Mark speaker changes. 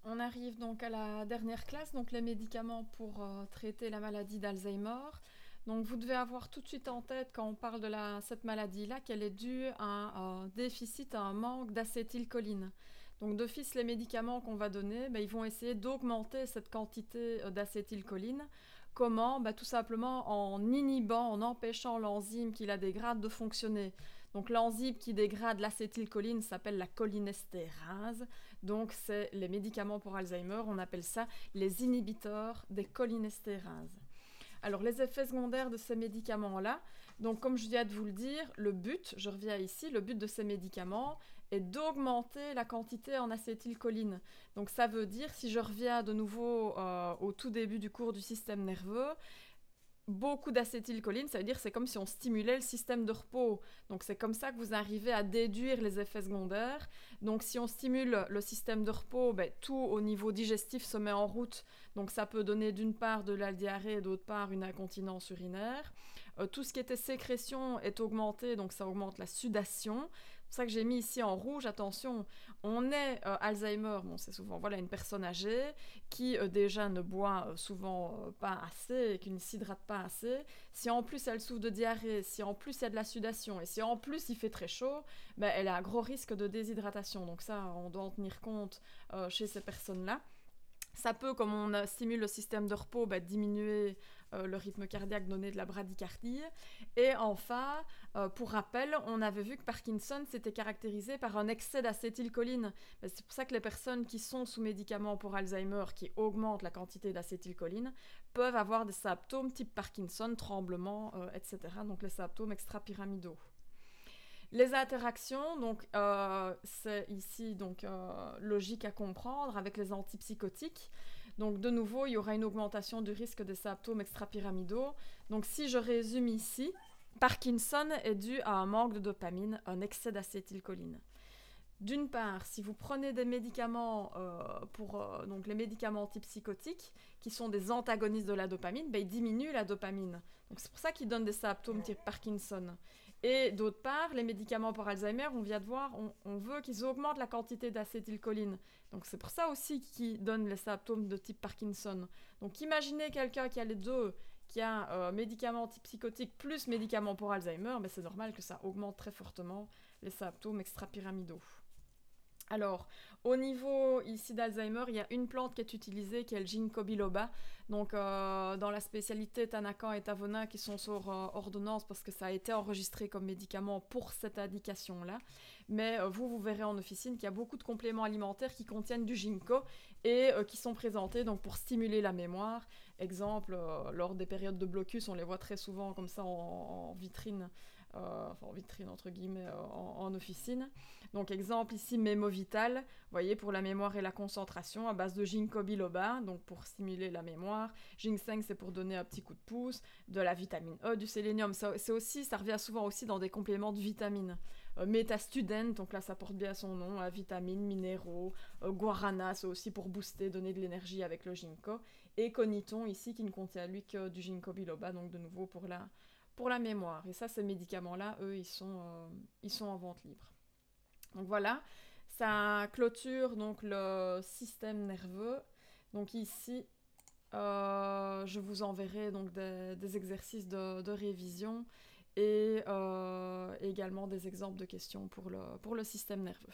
Speaker 1: On arrive donc à la dernière classe, donc les médicaments pour traiter la maladie d'Alzheimer. Donc vous devez avoir tout de suite en tête quand on parle de cette maladie-là qu'elle est due à un déficit, à un manque d'acétylcholine. Donc d'office, les médicaments qu'on va donner, ils vont essayer d'augmenter cette quantité d'acétylcholine. Comment? Tout simplement en inhibant, en empêchant l'enzyme qui la dégrade de fonctionner. Donc l'enzyme qui dégrade l'acétylcholine s'appelle la cholinestérase. Donc c'est les médicaments pour Alzheimer, on appelle ça les inhibiteurs des cholinéstérases. Alors les effets secondaires de ces médicaments-là, donc comme je viens de vous le dire, le but, je reviens ici, le but de ces médicaments est d'augmenter la quantité en acétylcholine. Donc ça veut dire, si je reviens de nouveau au tout début du cours du système nerveux, beaucoup d'acétylcholine, ça veut dire c'est comme si on stimulait le système de repos. Donc c'est comme ça que vous arrivez à déduire les effets secondaires. Donc si on stimule le système de repos, tout au niveau digestif se met en route. Donc ça peut donner d'une part de la diarrhée et d'autre part une incontinence urinaire. Tout ce qui était sécrétion est augmenté, donc ça augmente la sudation. C'est pour ça que j'ai mis ici en rouge, attention, on est Alzheimer, bon c'est souvent une personne âgée qui déjà ne boit souvent pas assez et qui ne s'hydrate pas assez. Si en plus elle souffre de diarrhée, si en plus il y a de la sudation et si en plus il fait très chaud, elle a un gros risque de déshydratation. Donc ça, on doit en tenir compte chez ces personnes-là. Ça peut, comme on stimule le système de repos, diminuer le rythme cardiaque, donner de la bradycardie. Et enfin, pour rappel, on avait vu que Parkinson s'était caractérisé par un excès d'acétylcholine. C'est pour ça que les personnes qui sont sous médicaments pour Alzheimer, qui augmentent la quantité d'acétylcholine, peuvent avoir des symptômes type Parkinson, tremblement, etc. Donc les symptômes extrapyramidaux. Les interactions, donc c'est ici logique à comprendre avec les antipsychotiques. Donc de nouveau, il y aura une augmentation du risque des symptômes extrapyramidaux. Donc si je résume ici, Parkinson est dû à un manque de dopamine, un excès d'acétylcholine. D'une part, si vous prenez des médicaments donc les médicaments antipsychotiques, qui sont des antagonistes de la dopamine, ils diminuent la dopamine. Donc c'est pour ça qu'ils donnent des symptômes type Parkinson. Et d'autre part, les médicaments pour Alzheimer, on vient de voir, on veut qu'ils augmentent la quantité d'acétylcholine. Donc c'est pour ça aussi qu'ils donnent les symptômes de type Parkinson. Donc imaginez quelqu'un qui a les deux, qui a médicaments antipsychotiques plus médicaments pour Alzheimer, c'est normal que ça augmente très fortement les symptômes extrapyramidaux. Alors, au niveau ici d'Alzheimer, il y a une plante qui est utilisée, qui est le ginkgo biloba. Donc, dans la spécialité Tanakan et Tavona, qui sont sur ordonnance parce que ça a été enregistré comme médicament pour cette indication-là. Mais vous verrez en officine qu'il y a beaucoup de compléments alimentaires qui contiennent du ginkgo et qui sont présentés donc pour stimuler la mémoire. Exemple, lors des périodes de blocus, on les voit très souvent comme ça en vitrine, en vitrine entre guillemets, en officine. Donc, exemple ici, Mémovital, vous voyez, pour la mémoire et la concentration, à base de ginkgo biloba, donc pour stimuler la mémoire. Ginseng, c'est pour donner un petit coup de pouce. De la vitamine E, du sélénium, ça revient souvent aussi dans des compléments de vitamines. Metastudent, donc là ça porte bien son nom, vitamines, minéraux. Guarana, c'est aussi pour booster, donner de l'énergie avec le ginkgo. Et Coniton, ici, qui ne contient lui que du ginkgo biloba, donc de nouveau pour la mémoire. Et ça, ces médicaments-là, eux, ils sont en vente libre. Donc voilà, ça clôture donc le système nerveux. Donc ici, je vous enverrai donc des exercices de révision et également des exemples de questions pour le système nerveux.